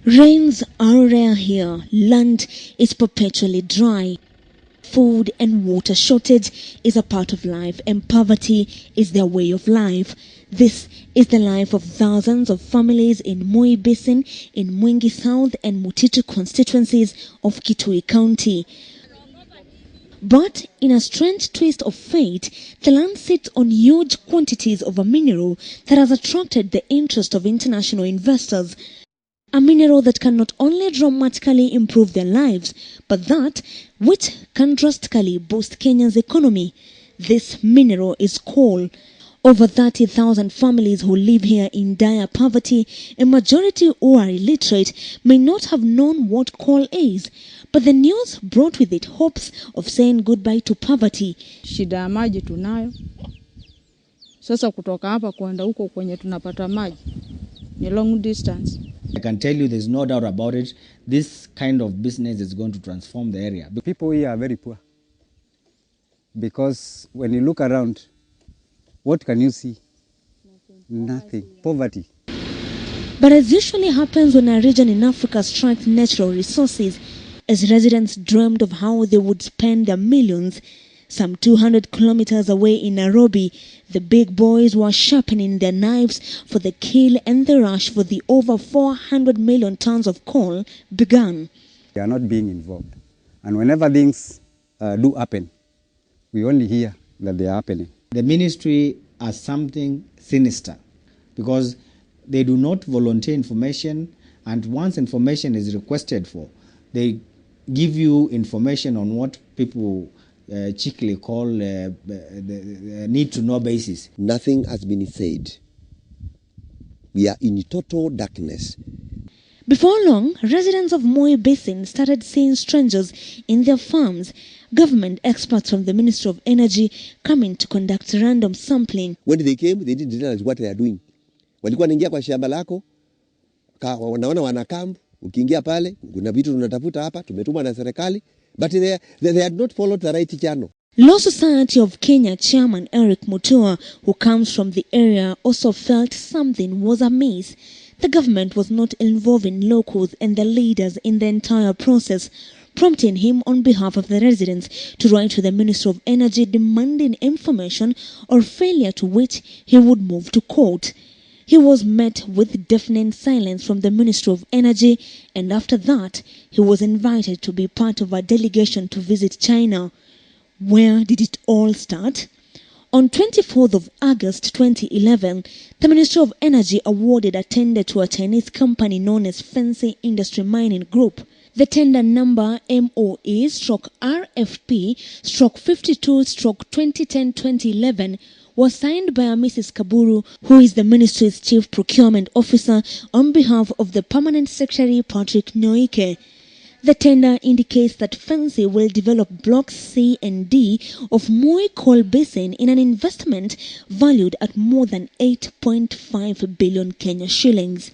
Rains are rare here. Land is perpetually dry. Food and water shortage is a part of life, and poverty is their way of life. This is the life of thousands of families in Moi Basin, in Mwingi South and Mutitu constituencies of Kitui County. But in a strange twist of fate, the land sits on huge quantities of a mineral that has attracted the interest of international investors. A mineral that can not only dramatically improve their lives, but that which can drastically boost Kenya's economy. This mineral is coal. Over 30,000 families who live here in dire poverty, a majority who are illiterate, may not have known what coal is. But the news brought with it hopes of saying goodbye to poverty. Shida ya maji tunayo. Sasa kutoka hapa kwenda huko kwenye tunapata maji ni long distance. I can tell you there's no doubt about it. This kind of business is going to transform the area. People here are very poor. Because when you look around, what can you see? Nothing. Poverty. But as usually happens when a region in Africa strikes natural resources, as residents dreamed of how they would spend their millions, some 200 kilometers away in Nairobi, the big boys were sharpening their knives for the kill, and the rush for the over 400 million tons of coal began. They are not being involved. And whenever things do happen, we only hear that they are happening. The ministry has something sinister because they do not volunteer information, and once information is requested for, they give you information on what people cheekily call the need-to-know basis. Nothing has been said. We are in total darkness. Before long, residents of Moi Basin started seeing strangers in their farms. Government experts from the Ministry of Energy coming to conduct random sampling. When they came, they didn't realize what they are doing. Walikuwa wanaingia kwa shamba lako, wanaona wanakambu, ukiingia pale, kuna vitu tunatafuta hapa, tumetumwa na serikali, but they had not followed the right channel. Law Society of Kenya chairman Eric Mutua, who comes from the area, also felt something was amiss. The government was not involving locals and the leaders in the entire process, prompting him on behalf of the residents to write to the Minister of Energy demanding information, or failure to which he would move to court. He was met with deafening silence from the Ministry of Energy, and after that, he was invited to be part of a delegation to visit China. Where did it all start? On 24th of August 2011, the Ministry of Energy awarded a tender to a Chinese company known as Fancy Industry Mining Group. The tender number MOE/RFP/52/2010-2011 was signed by a Mrs. Kaburu, who is the ministry's chief procurement officer, on behalf of the permanent secretary Patrick Nyoike. The tender indicates that Fancy will develop blocks C and D of Moi Coal Basin in an investment valued at more than 8.5 billion Kenya shillings.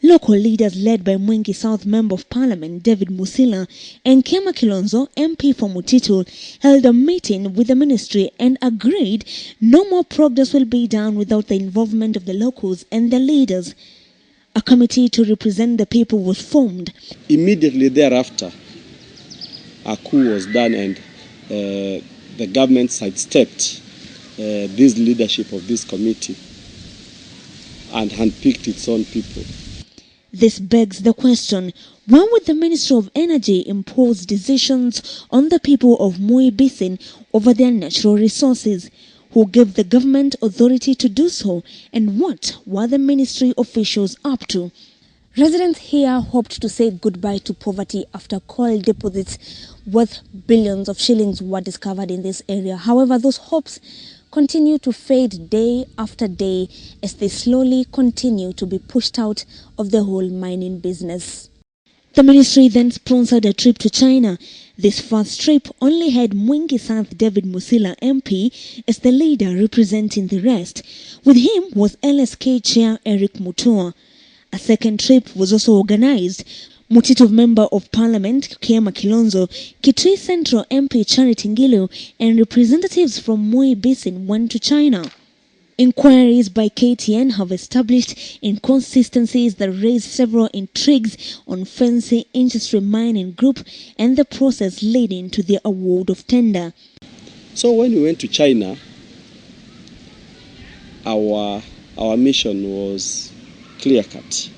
Local leaders led by Mwingi South Member of Parliament David Musila and Kema Kilonzo, MP for Mutitu, held a meeting with the ministry and agreed no more progress will be done without the involvement of the locals and the leaders. A committee to represent the people was formed. Immediately thereafter, a coup was done, and the government sidestepped this leadership of this committee and handpicked its own people. This begs the question, why would the Ministry of Energy impose decisions on the people of Moi Basin over their natural resources? Who gave the government authority to do so, and what were the ministry officials up to? Residents here hoped to say goodbye to poverty after coal deposits worth billions of shillings were discovered in this area. However, those hopes continue to fade day after day as they slowly continue to be pushed out of the whole mining business. The ministry then sponsored a trip to China. This first trip only had Mwingi South David Musila MP as the leader representing the rest. With him was LSK Chair Eric Mutua. A second trip was also organized. Mutitu Member of Parliament Kema Kilonzo, Kitui Central MP Charity Ngilu, and representatives from Moi Basin went to China. Inquiries by KTN have established inconsistencies that raise several intrigues on Fancy Industry Mining Group and the process leading to the award of tender. So when we went to China, our mission was clear-cut.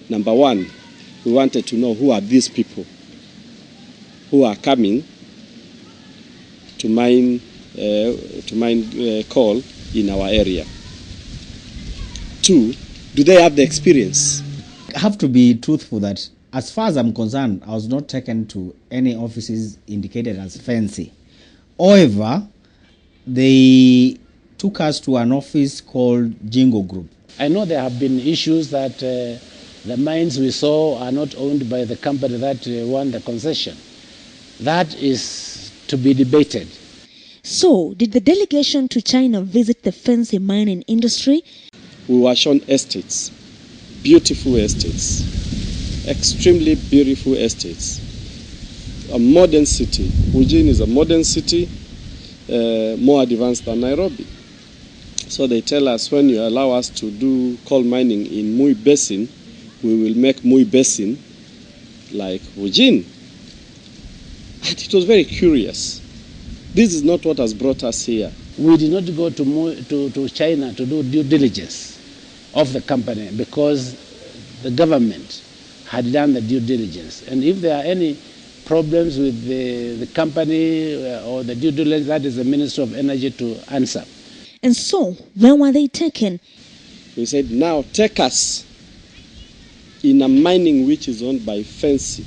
Number one, we wanted to know who are these people who are coming to mine coal in our area. Two, do they have the experience? I have to be truthful that as far as I'm concerned, I was not taken to any offices indicated as Fancy. However, they took us to an office called Jingo Group. I know there have been issues that the mines we saw are not owned by the company that won the concession. That is to be debated. So, did the delegation to China visit the Fancy mining industry? We were shown estates, beautiful estates, extremely beautiful estates. A modern city. Wujin is a modern city, more advanced than Nairobi. So they tell us when you allow us to do coal mining in Mui Basin, we will make Mui Basin like Wujin. And it was very curious. This is not what has brought us here. We did not go to China to do due diligence of the company because the government had done the due diligence. And if there are any problems with the company or the due diligence, that is the Ministry of Energy to answer. And so, where were they taken? We said, now take us in a mining which is owned by Fancy,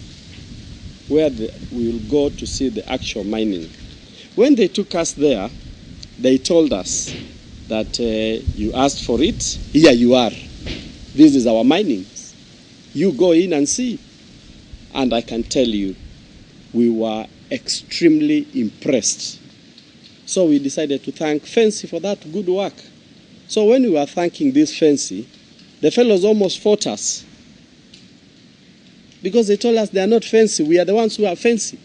where we will go to see the actual mining. When they took us there, they told us that you asked for it, here you are. This is our mining. You go in and see. And I can tell you, we were extremely impressed. So we decided to thank Fancy for that good work. So when we were thanking this Fancy, the fellows almost fought us. Because they told us they are not Fancy, we are the ones who are Fancy.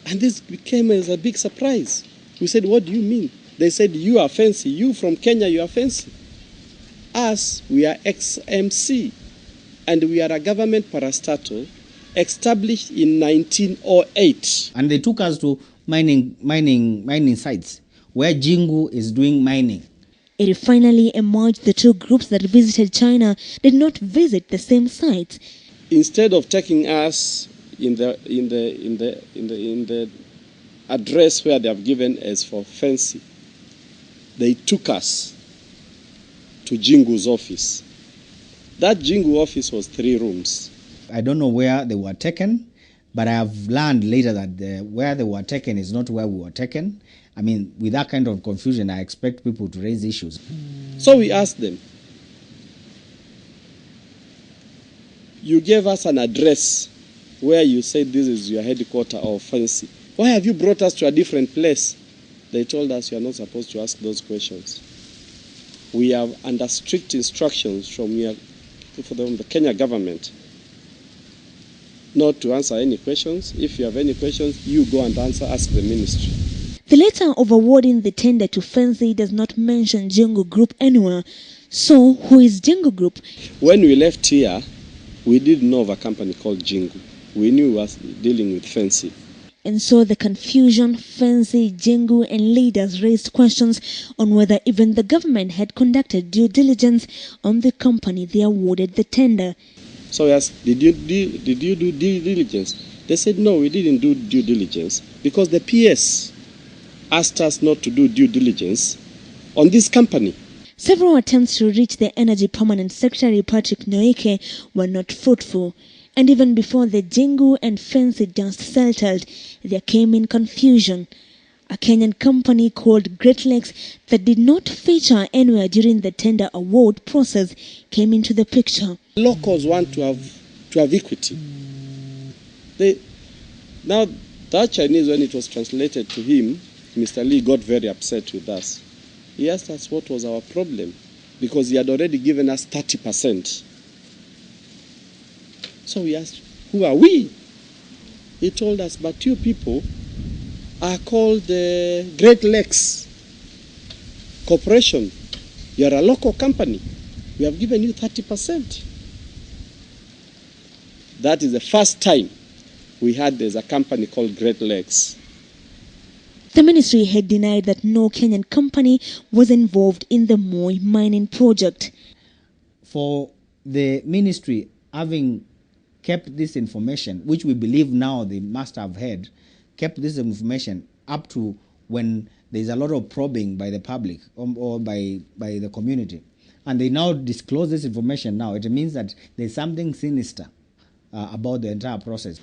And this became as a big surprise. We said, what do you mean? They said, you are Fancy. You from Kenya, you are Fancy. Us, we are XMC. And we are a government parastatal established in 1908. And they took us to mining sites where Jingu is doing mining. It finally emerged the two groups that visited China did not visit the same sites. Instead of taking us in the address where they have given as for Fancy, they took us to Jingu's office. That Jingu office was 3 rooms. I don't know where they were taken, but I have learned later that where they were taken is not where we were taken. I mean, with that kind of confusion, I expect people to raise issues. So we asked them, you gave us an address where you said this is your headquarters of Fancy. Why have you brought us to a different place? They told us you are not supposed to ask those questions. We are under strict instructions from the Kenya government not to answer any questions. If you have any questions, you go and ask the ministry. The letter of awarding the tender to Fancy does not mention Jingu Group anywhere. So, who is Jingu Group? When we left here, we didn't know of a company called Jingu. We knew we were dealing with Fancy. And so the confusion, Fancy, Jingu and leaders raised questions on whether even the government had conducted due diligence on the company they awarded the tender. So we asked, did you do due diligence? They said, no, we didn't do due diligence because the PS asked us not to do due diligence on this company. Several attempts to reach the Energy Permanent Secretary Patrick Nyoike were not fruitful. And even before the Jingu and Fancy dust settled, there came in confusion. A Kenyan company called Great Lakes that did not feature anywhere during the tender award process came into the picture. Locals want to have equity. Now, that Chinese, when it was translated to him, Mr. Lee got very upset with us. He asked us what was our problem because he had already given us 30%. So we asked, who are we? He told us, but you people, are called Great Lakes Corporation. You are a local company. We have given you 30%. That is the first time we had there's a company called Great Lakes. The ministry had denied that no Kenyan company was involved in the Moi mining project. For the ministry having kept this information, which we believe now they must have had, kept this information up to when there's a lot of probing by the public or by the community, and they now disclose this information now, it means that there's something sinister about the entire process.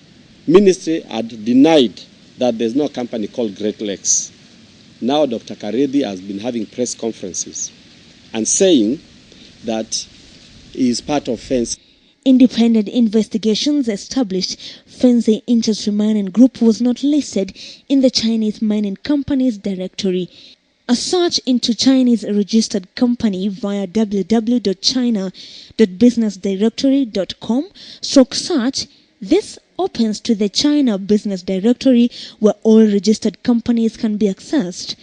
Ministry had denied that there's no company called Great Lakes. Now Dr. Karedi has been having press conferences and saying that he is part of FENSI. Independent investigations established FENSI Industry Mining Group was not listed in the Chinese mining company's directory. A search into Chinese registered company via www.china.businessdirectory.com/search. This opens to the China Business Directory where all registered companies can be accessed.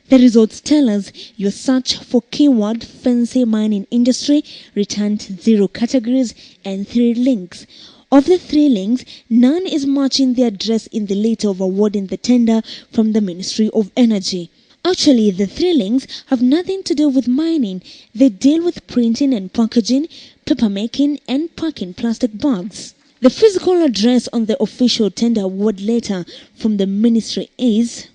The results tell us your search for keyword FENSI mining industry returned 0 categories and 3 links. Of the 3 links, none is matching the address in the letter of awarding the tender from the Ministry of Energy. Actually, the 3 links have nothing to do with mining. They deal with printing and packaging, paper making, and packing plastic bags. The physical address on the official tender award letter from the ministry is...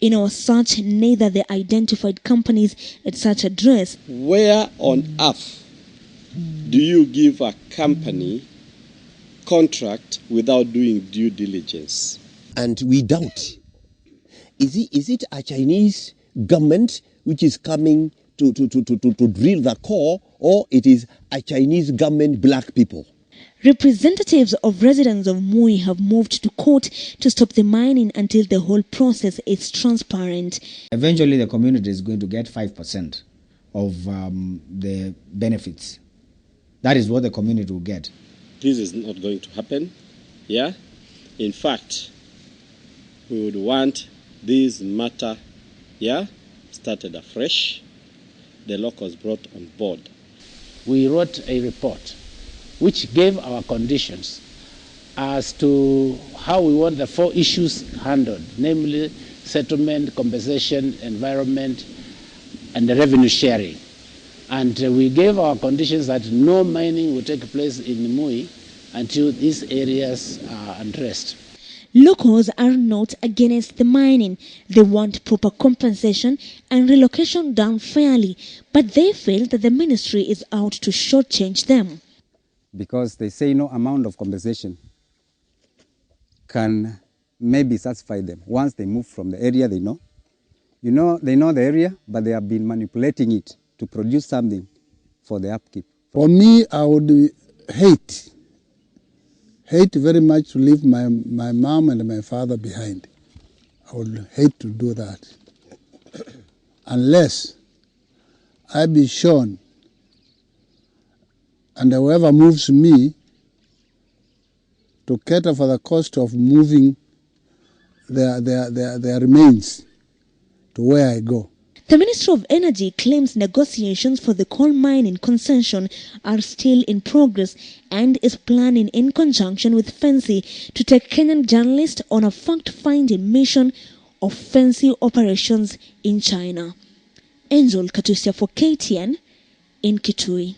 In our search, neither the identified companies at such address. Where on earth do you give a company contract without doing due diligence? And we doubt. Is it a Chinese government which is coming to drill the core, or it is a Chinese government black people? Representatives of residents of Moi have moved to court to stop the mining until the whole process is transparent. Eventually, the community is going to get 5% of the benefits. That is what the community will get. This is not going to happen. Yeah? In fact, we would want this matter, started afresh, the locals brought on board. We wrote a report which gave our conditions as to how we want the 4 issues handled, namely settlement, compensation, environment, and the revenue sharing. And we gave our conditions that no mining will take place in Moi until these areas are addressed. Locals are not against the mining. They want proper compensation and relocation done fairly, but they feel that the ministry is out to shortchange them. Because they say no amount of compensation can maybe satisfy them once they move from the area they know. You know, they know the area, but they have been manipulating it to produce something for the upkeep. For me, I would hate very much to leave my mom and my father behind. I would hate to do that. Unless I be shown, and whoever moves me to cater for the cost of moving their remains to where I go. The Ministry of Energy claims negotiations for the coal mining concession are still in progress and is planning in conjunction with FENSI to take Kenyan journalists on a fact-finding mission of FENSI operations in China. Angel Katusia for KTN in Kitui.